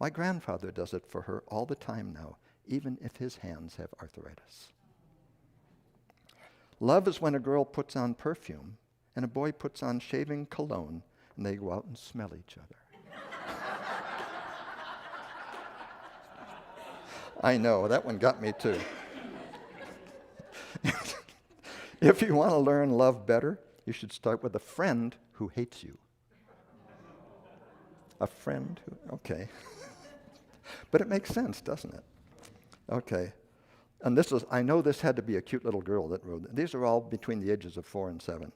My grandfather does it for her all the time now, even if his hands have arthritis. Love is when a girl puts on perfume and a boy puts on shaving cologne and they go out and smell each other. I know, that one got me too. If you want to learn love better, you should start with a friend who hates you. A friend who, okay. But it makes sense, doesn't it? Okay. And this is, I know this had to be a cute little girl that wrote it. These are all between the ages of 4 and 7.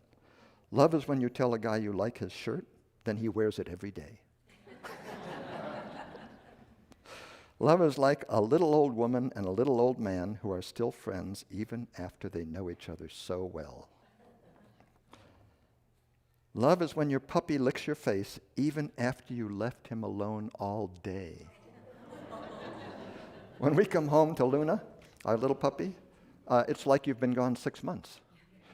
Love is when you tell a guy you like his shirt, then he wears it every day. Love is like a little old woman and a little old man who are still friends even after they know each other so well. Love is when your puppy licks your face even after you left him alone all day. When we come home to Luna, our little puppy, it's like you've been gone 6 months.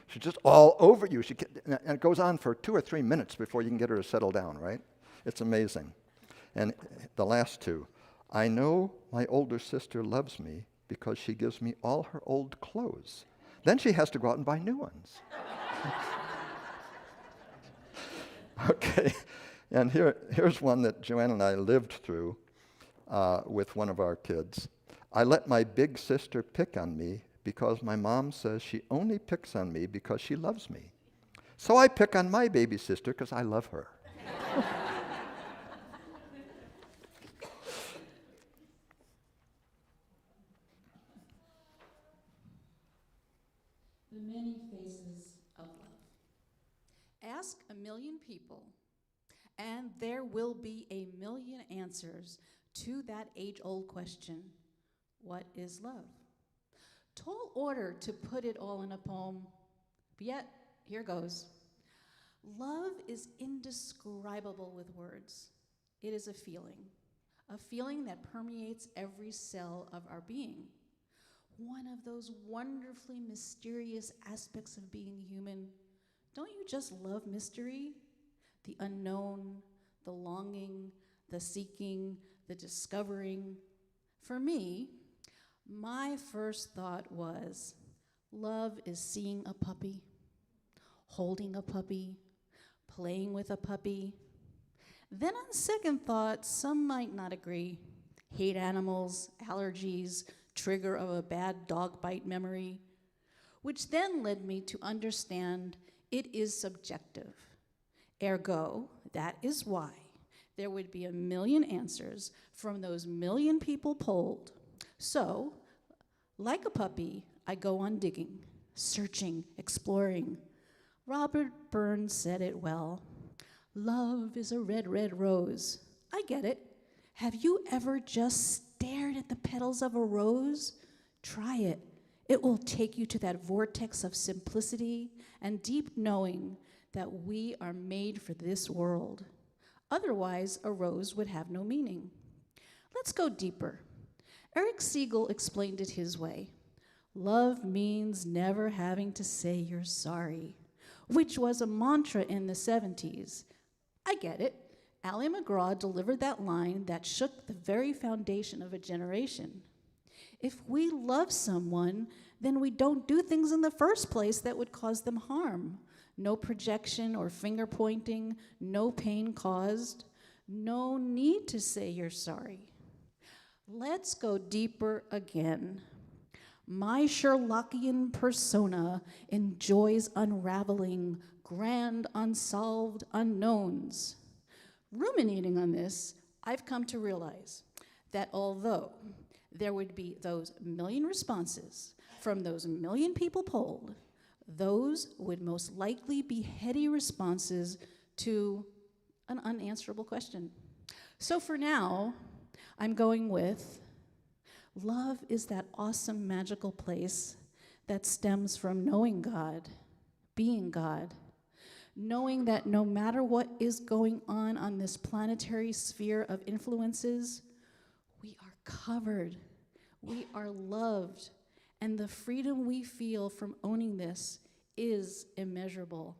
She's just all over you. And it goes on for 2 or 3 minutes before you can get her to settle down, right? It's amazing. And the last two. I know my older sister loves me because she gives me all her old clothes. Then she has to go out and buy new ones. Okay. And here's one that Joanne and I lived through with one of our kids. I let my big sister pick on me because my mom says she only picks on me because she loves me. So I pick on my baby sister because I love her. The many faces of love. Ask a million people, and there will be a million answers to that age-old question, what is love? Tall order to put it all in a poem, but yet, here goes. Love is indescribable with words. It is a feeling that permeates every cell of our being. One of those wonderfully mysterious aspects of being human. Don't you just love mystery? The unknown, the longing, the seeking, the discovering. For me, my first thought was, love is seeing a puppy, holding a puppy, playing with a puppy. Then on second thought, some might not agree. Hate animals, allergies, trigger of a bad dog bite memory, which then led me to understand it is subjective. Ergo, That is why there would be 1 million answers from those 1 million people polled. So, like a puppy, I go on digging, searching, exploring. Robert Burns said it well. Love is a red, red rose. I get it. Have you ever just stared at the petals of a rose? Try it. It will take you to that vortex of simplicity and deep knowing that we are made for this world. Otherwise, a rose would have no meaning. Let's go deeper. Eric Siegel explained it his way. Love means never having to say you're sorry, which was a mantra in the 70s. I get it. Ally McGraw delivered that line that shook the very foundation of a generation. If we love someone, then we don't do things in the first place that would cause them harm. No projection or finger pointing, no pain caused, no need to say you're sorry. Let's go deeper again. My Sherlockian persona enjoys unraveling grand unsolved unknowns. Ruminating on this, I've come to realize that although there would be those 1 million responses from those 1 million people polled, those would most likely be heady responses to an unanswerable question. So for now, I'm going with love is that awesome magical place that stems from knowing God, being God, knowing that no matter what is going on this planetary sphere of influences, we are covered, we are loved, and the freedom we feel from owning this is immeasurable.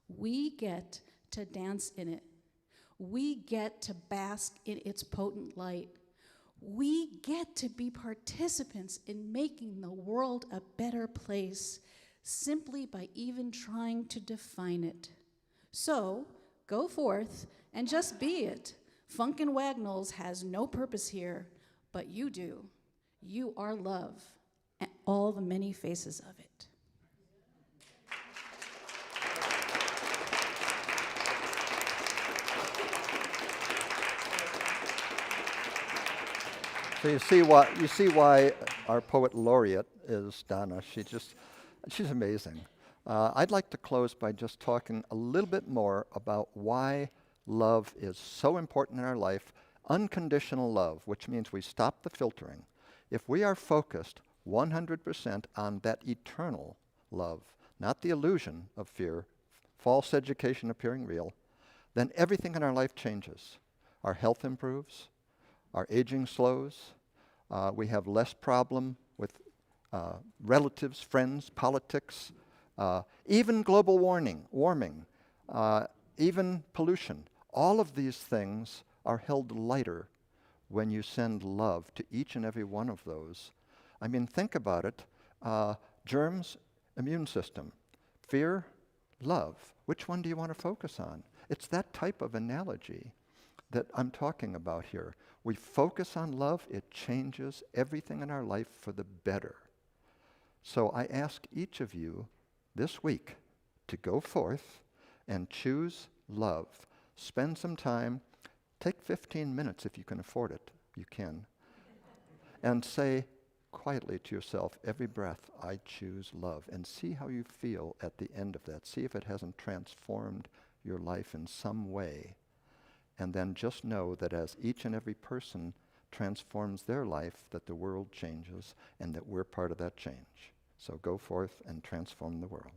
We get to dance in it. We get to bask in its potent light. We get to be participants in making the world a better place simply by even trying to define it. So, go forth and just be it. Funkin' Wagnalls has no purpose here, but you do. You are love, and all the many faces of it. So you see why our poet laureate is Donna. She's amazing. I'd like to close by just talking a little bit more about why love is so important in our life. Unconditional love, which means we stop the filtering. If we are focused 100% on that eternal love, not the illusion of fear, false education appearing real, then everything in our life changes. Our health improves, our aging slows, we have less problem with relatives, friends, politics, even global warming, even pollution. All of these things are held lighter when you send love to each and every one of those. I mean, think about it. Germs, immune system. Fear, love. Which one do you want to focus on? It's that type of analogy that I'm talking about here. We focus on love, it changes everything in our life for the better. So I ask each of you this week to go forth and choose love. Spend some time, take 15 minutes if you can afford it, you can, and say quietly to yourself, every breath, I choose love, and see how you feel at the end of that. See if it hasn't transformed your life in some way. And then just know that as each and every person transforms their life, that the world changes and that we're part of that change. So go forth and transform the world.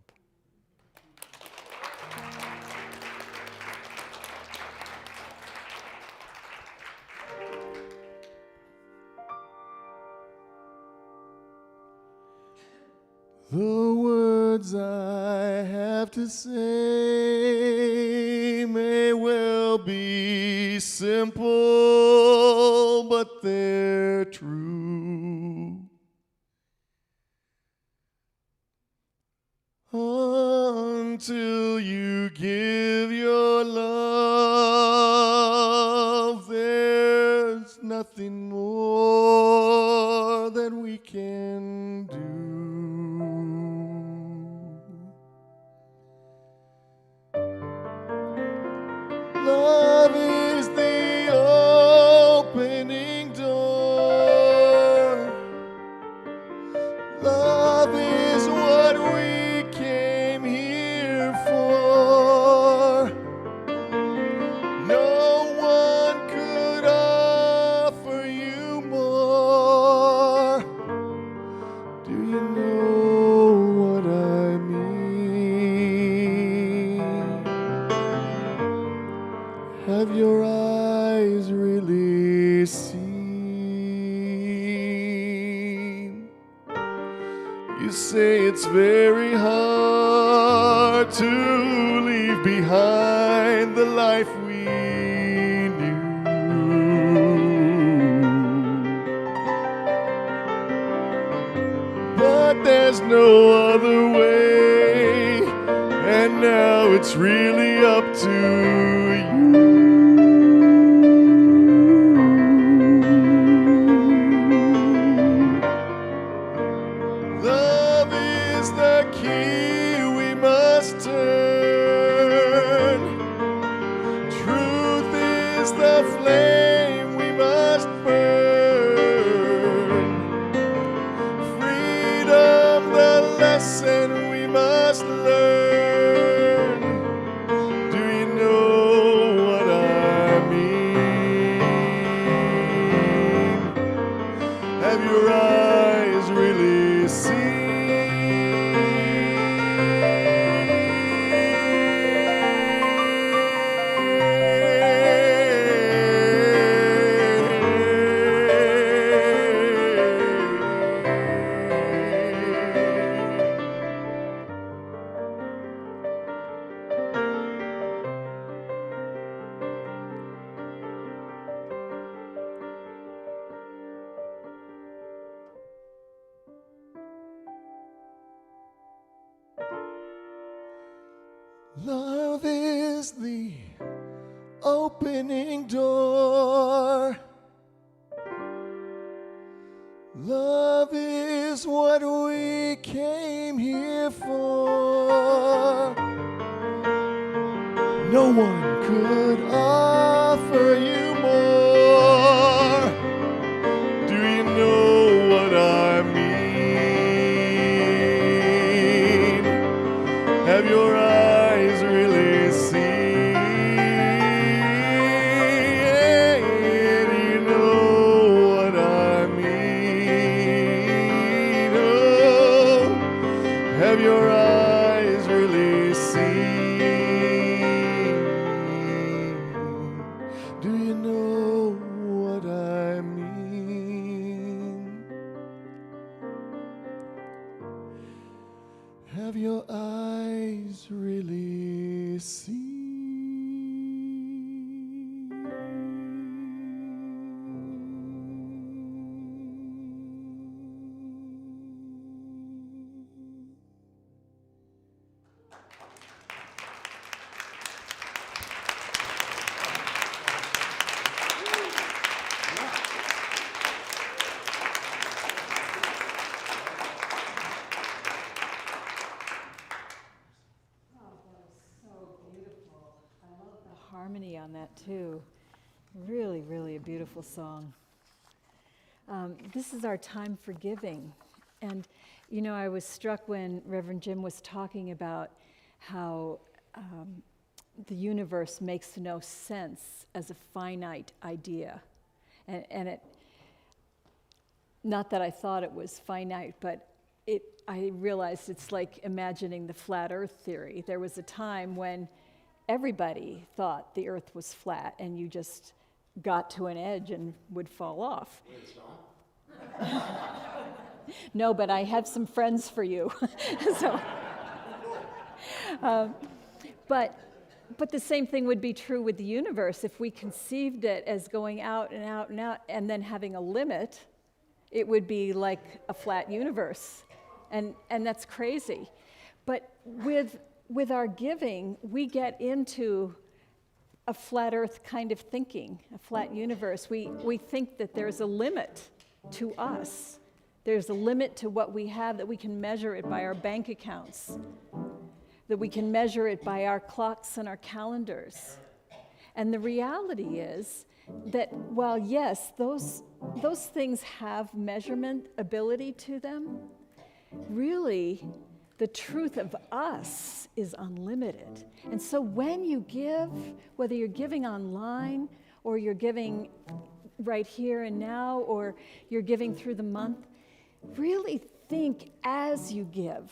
The words I have to say may well be simple, but they're true. Until you give your love, there's nothing more that we can do. You say it's very hard to leave behind the life we knew. But there's no other way, and now it's really up to you. Love is the key we must turn. Truth is the flame we must burn. Freedom the lesson we must learn. Do you know what I mean? Have your eyes really seen? Love is the opening door. Love is what we came here for. No one could offer you more. Do you know what I mean? Have your eyes really seen? Do you know what I mean? Oh, have your eyes really seen? Do you know what I mean? Have your eyes really seen? Harmony on that too. Really, really a beautiful song. This is our time for giving. And, you know, I was struck when Reverend Jim was talking about how the universe makes no sense as a finite idea. And it, not that I thought it was finite, but I realized it's like imagining the flat earth theory. There was a time when everybody thought the earth was flat and you just got to an edge and would fall off. Wait, it's not? No, but I have some friends for you. But the same thing would be true with the universe. If we conceived it as going out and out and out and then having a limit, it would be like a flat universe. And that's crazy. But with our giving, we get into a flat earth kind of thinking, a flat universe. We think that there's a limit to us. There's a limit to what we have, that we can measure it by our bank accounts, that we can measure it by our clocks and our calendars. And the reality is that while, yes, those things have measurement ability to them, really, the truth of us is unlimited. And so when you give, whether you're giving online or you're giving right here and now or you're giving through the month, really think as you give.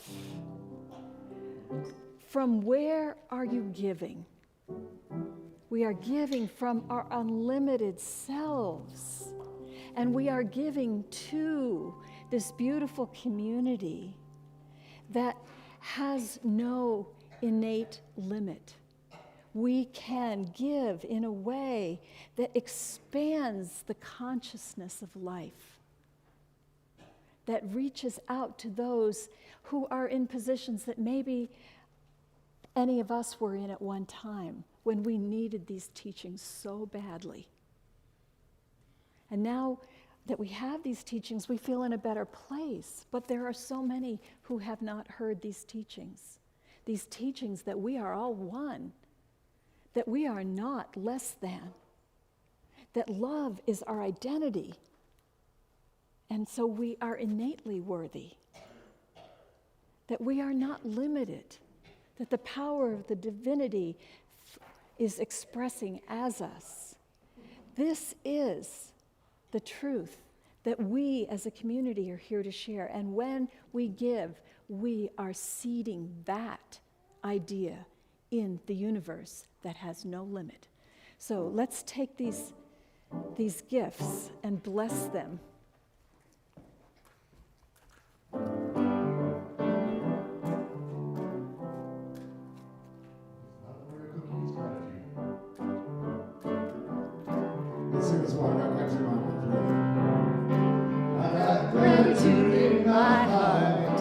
From where are you giving? We are giving from our unlimited selves. And we are giving to this beautiful community that has no innate limit. We can give in a way that expands the consciousness of life, that reaches out to those who are in positions that maybe any of us were in at one time when we needed these teachings so badly. And now that we have these teachings, we feel in a better place. But there are so many who have not heard these teachings that we are all one, that we are not less than, that love is our identity, and so we are innately worthy, that we are not limited, that the power of the divinity is expressing as us. This is the truth that we as a community are here to share. And when we give, we are seeding that idea in the universe that has no limit. So let's take these gifts and bless them. Let's sing this one. I got gratitude in my heart.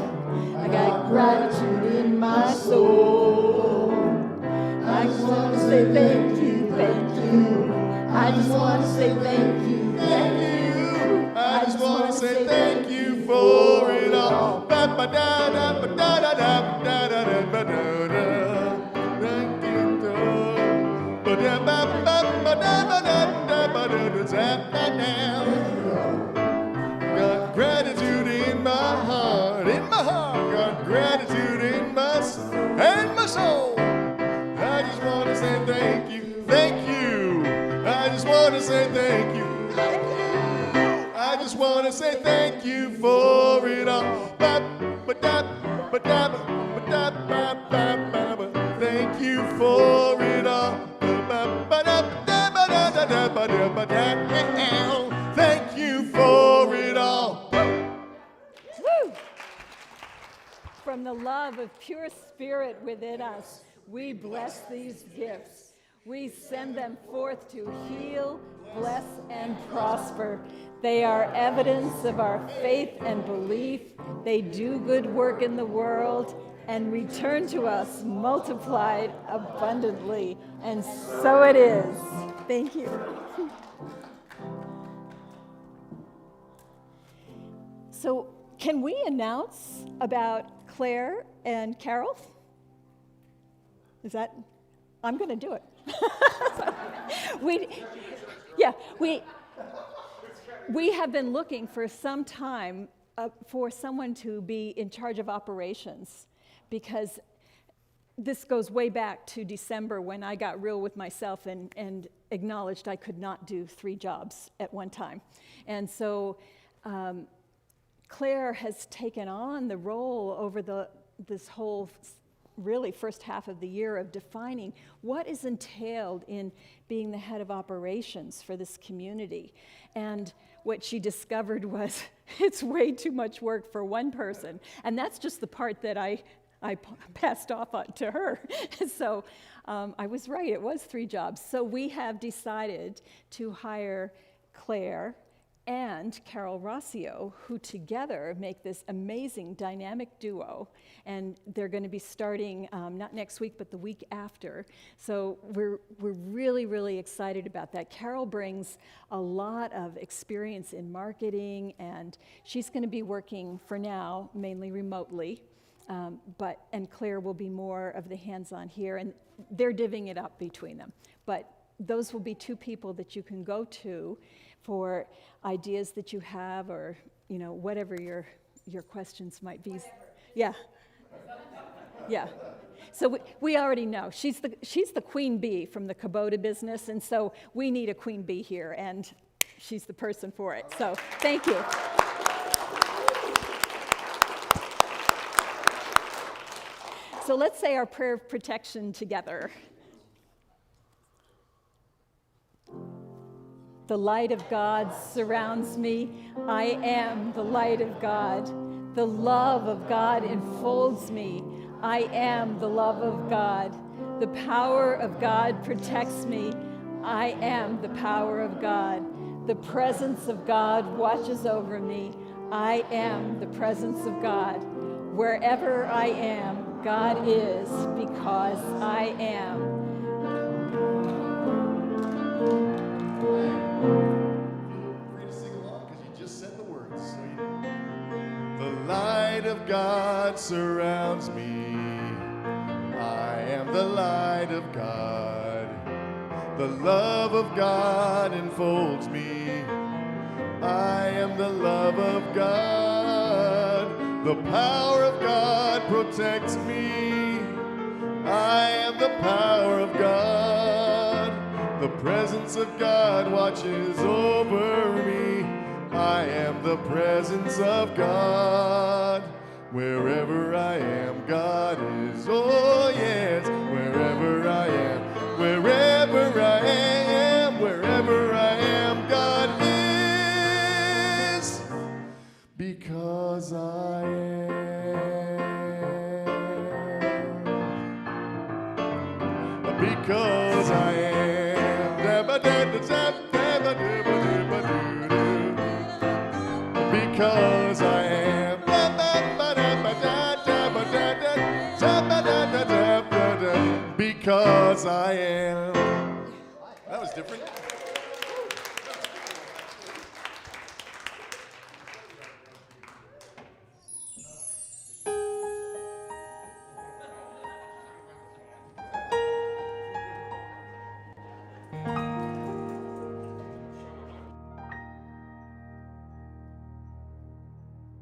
I got gratitude in my soul. I just want to say thank you, thank you. I just want to say thank you, thank you. I just want to say thank you for it all. Got gratitude in my heart, got gratitude in my soul, and my soul. I just want to say thank you, thank you. I just want to say thank you, thank you. I just want to say thank you for it all. Thank you for it all. Thank you for it all. Woo! From the love of pure spirit within us, we bless these gifts. We send them forth to heal, bless, and prosper. They are evidence of our faith and belief. They do good work in the world and return to us multiplied abundantly. And so it is. Thank you. So, can we announce about Claire and Carol? I'm going to do it. We have been looking for some time for someone to be in charge of operations, because this goes way back to December when I got real with myself and acknowledged I could not do 3 jobs at one time. And so Claire has taken on the role over this whole really first half of the year of defining what is entailed in being the head of operations for this community. And what she discovered was it's way too much work for one person. And that's just the part that I passed off on to her. So I was right, it was 3 jobs. So we have decided to hire Claire and Carol Rossio, who together make this amazing dynamic duo. And they're going to be starting not next week, but the week after. So we're really, really excited about that. Carol brings a lot of experience in marketing, and she's going to be working for now mainly remotely. And Claire will be more of the hands-on here, and they're divvying it up between them. But those will be 2 people that you can go to for ideas that you have, or whatever your questions might be. Whatever. Yeah. So we already know she's the queen bee from the Kubota business, and so we need a queen bee here, and she's the person for it. So thank you. So let's say our prayer of protection together. The light of God surrounds me. I am the light of God. The love of God enfolds me. I am the love of God. The power of God protects me. I am the power of God. The presence of God watches over me. I am the presence of God. Wherever I am, God is because I am. Free to sing along because you just said the words. So the light of God surrounds me. I am the light of God. The love of God enfolds me. I am the love of God. The power of God protects me. I am the power of God. The presence of God watches over me. I am the presence of God. Wherever I am, God is. Oh yes, wherever I am, wherever I am, wherever I am, God is. Because I am. Because I am. Because I am. Because I am.